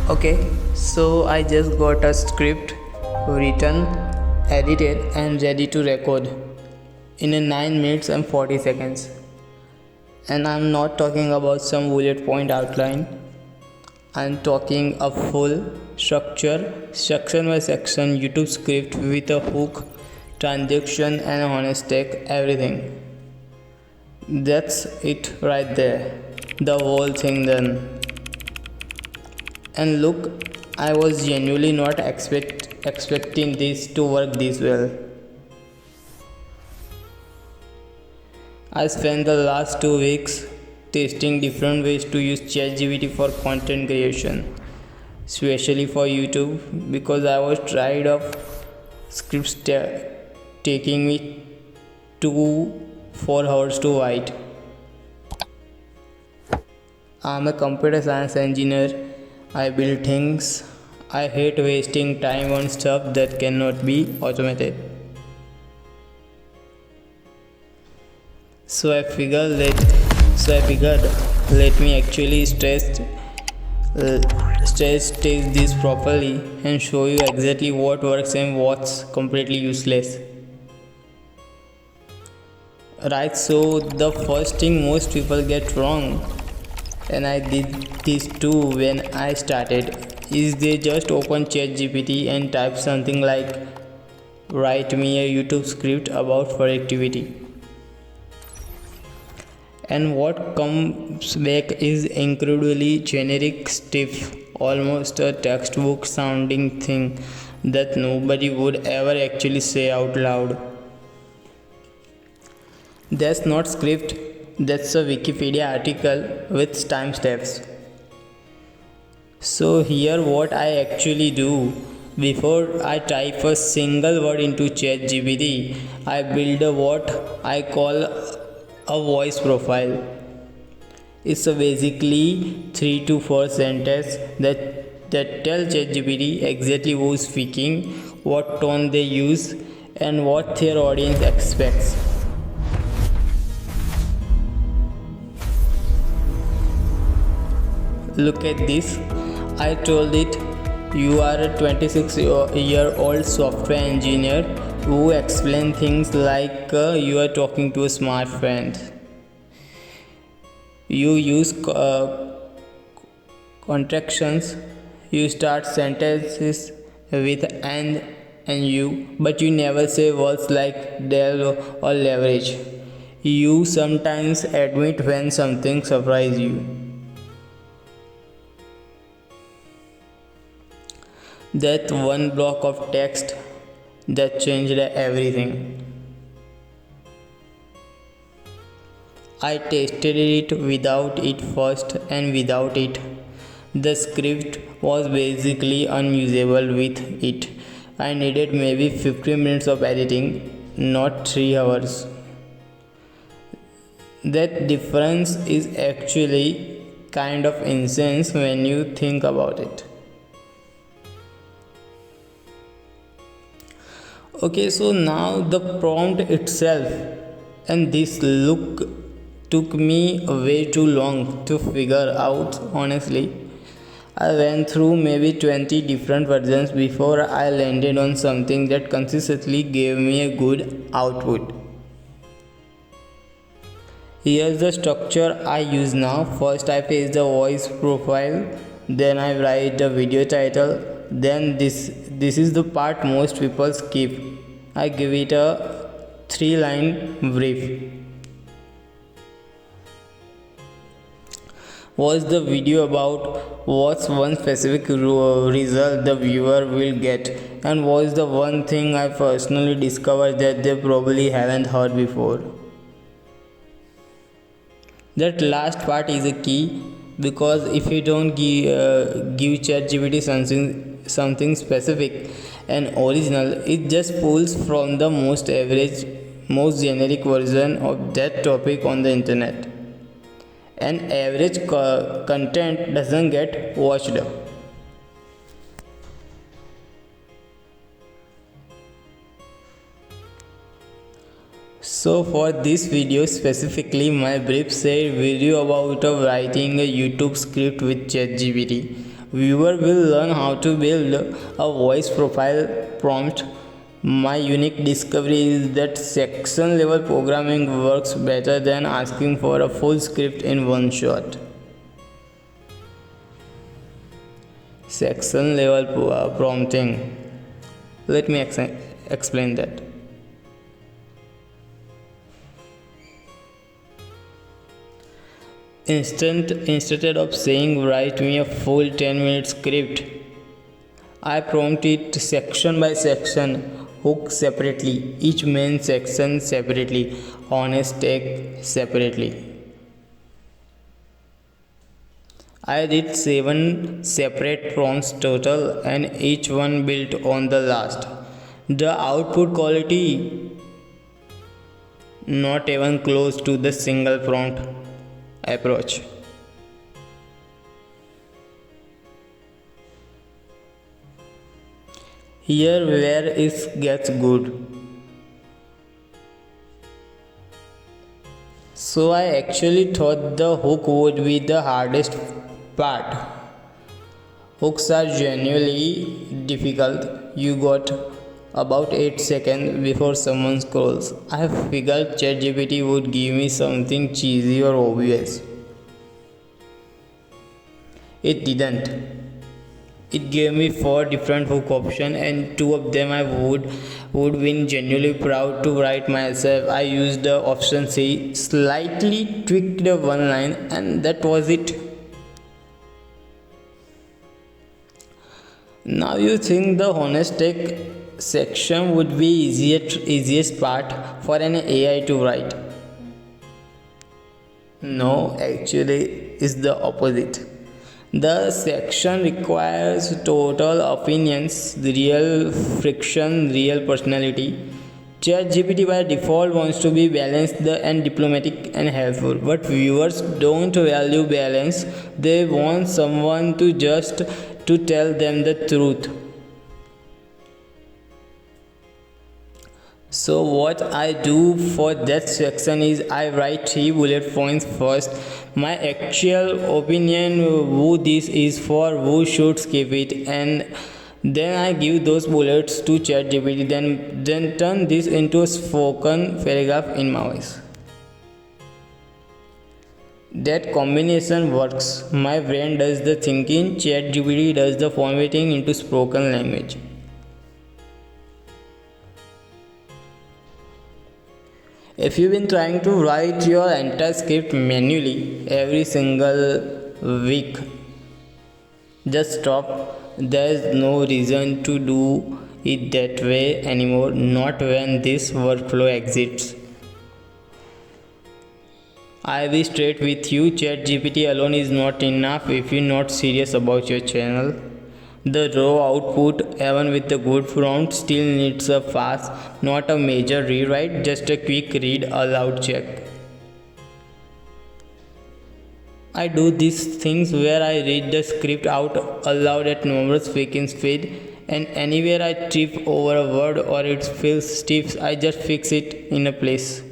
Okay, so I just got a script written, edited, and ready to record in a 9 minutes and 40 seconds. And I'm not talking about some bullet point outline, I'm talking a full structure, section by section YouTube script with a hook, transaction, and honest take, everything. That's it right there, the whole thing done. And look, I was genuinely not expecting this to work this well. I spent the last 2 weeks testing different ways to use ChatGPT for content creation, especially for YouTube, because I was tired of scripts taking me 2-4 hours to write. I'm a computer science engineer. I build things. I hate wasting time on stuff that cannot be automated. So I figured let me actually stress test this properly and show you exactly what works and what's completely useless. Right, so the first thing most people get wrong, and I did this too when I started, is they just open ChatGPT and type something like write me a YouTube script about productivity. And what comes back is incredibly generic, stiff, almost a textbook sounding thing that nobody would ever actually say out loud. That's not script, that's a Wikipedia article with timestamps. So here what I actually do. Before I type a single word into ChatGPT, I build what I call a voice profile. It's a basically 3 to 4 sentences that tell ChatGPT exactly who's speaking, what tone they use, and what their audience expects. Look at this. I told it, you are a 26-year-old software engineer who explains things like you are talking to a smart friend. You use contractions. You start sentences with and you, but you never say words like del or leverage. You sometimes admit when something surprises you. That one block of text that changed everything. I tested it without it first, and without it, the script was basically unusable. With it, I needed maybe 15 minutes of editing, not 3 hours. That difference is actually kind of insane when you think about it. Okay, so now the prompt itself, and this look took me way too long to figure out, honestly. I went through maybe 20 different versions before I landed on something that consistently gave me a good output. Here's the structure I use now. First I paste the voice profile, then I write the video title, then this is the part most people skip. I give it a 3-line brief. What's the video about? What's one specific result the viewer will get? And what's the one thing I personally discovered that they probably haven't heard before? That last part is a key, because if you don't give ChatGPT something specific and original, it just pulls from the most average, most generic version of that topic on the internet. And average content doesn't get watched. So for this video specifically, my brief said video about writing a YouTube script with ChatGPT Viewer will learn how to build a voice profile prompt. My unique discovery is that section level programming works better than asking for a full script in one shot. Section level prompting. Let me explain that. Instead of saying write me a full 10-minute script, I prompt it section by section, hook separately, each main section separately, honest take separately. I did 7 separate prompts total and each one built on the last. The output quality not even close to the single prompt approach. Here where it gets good. So I actually thought the hook would be the hardest part. Hooks are genuinely difficult. You got about 8 seconds before someone scrolls. I figured ChatGPT would give me something cheesy or obvious. It didn't. It gave me 4 different hook options and 2 of them I would been genuinely proud to write myself. I used the option C, slightly tweaked the one line, and that was it. Now you think the honest take section would be easiest part for an AI to write. No, actually it's the opposite. The section requires total opinions, real friction, real personality. ChatGPT by default wants to be balanced and diplomatic and helpful, but viewers don't value balance. They want someone to tell them the truth. So what I do for that section is I write 3 bullet points first. My actual opinion, who this is for, who should skip it, and then I give those bullets to ChatGPT. Then turn this into a spoken paragraph in my voice. That combination works. My brain does the thinking, ChatGPT does the formatting into spoken language. If you've been trying to write your entire script manually every single week, just stop. There's no reason to do it that way anymore, not when this workflow exists. I'll be straight with you, ChatGPT alone is not enough if you're not serious about your channel. The raw output, even with the good prompt, still needs a fast, not a major rewrite, just a quick read aloud check. I do these things where I read the script out aloud at normal speaking speed, and anywhere I trip over a word or it feels stiff, I just fix it in a place.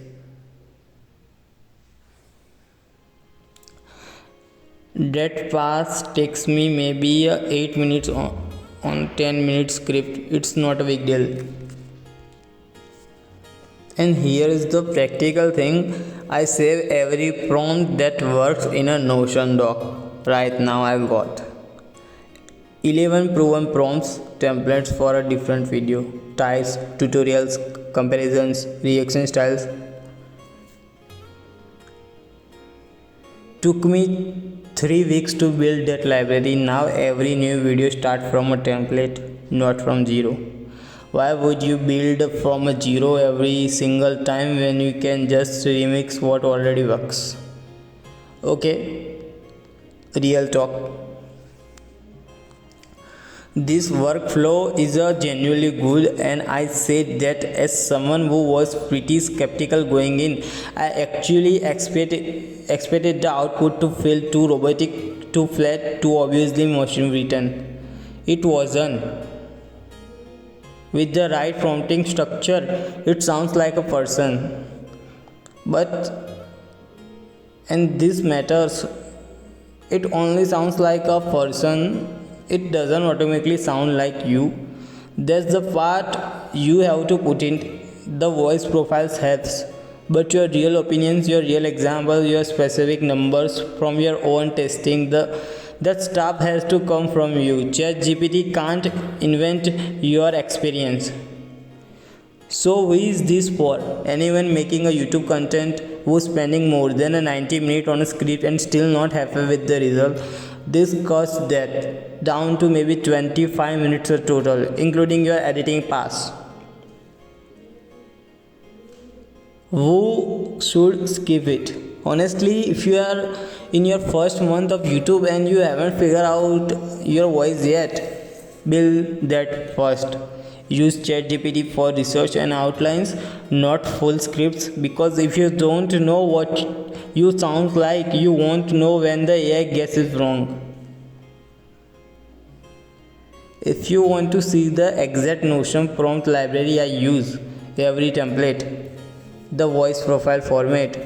That pass takes me maybe 8 minutes on 10-minute script. It's not a big deal. And here is the practical thing. I save every prompt that works in a Notion doc. Right now I've got 11 proven prompts, templates for a different video, types, tutorials, comparisons, reaction styles. Took me 3 weeks to build that library. Now every new video starts from a template, not from zero. Why would you build from a zero every single time when you can just remix what already works? Okay, real talk. This workflow is genuinely good, and I said that as someone who was pretty skeptical going in. I actually expected the output to feel too robotic, too flat, too obviously machine written. It wasn't. With the right prompting structure, it sounds like a person. And this matters, it only sounds like a person it doesn't automatically sound like you. That's the part you have to put in. The voice profiles helps, but your real opinions, your real examples, your specific numbers from your own testing, that stuff has to come from you. ChatGPT can't invent your experience. So who is this for? Anyone making a YouTube content who's spending more than a 90 minutes on a script and still not happy with the result. This cuts that down to maybe 25 minutes total, including your editing pass. Who should skip it? Honestly, if you are in your first month of YouTube and you haven't figured out your voice yet, build that first. Use ChatGPT for research and outlines, not full scripts, because if you don't know what you sound like, you won't know when the AI guesses wrong. If you want to see the exact Notion prompt library I use, every template, the voice profile format,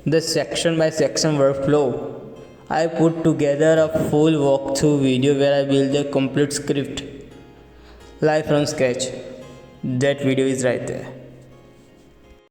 the section by section workflow, I put together a full walkthrough video where I build a complete script live from scratch. That video is right there.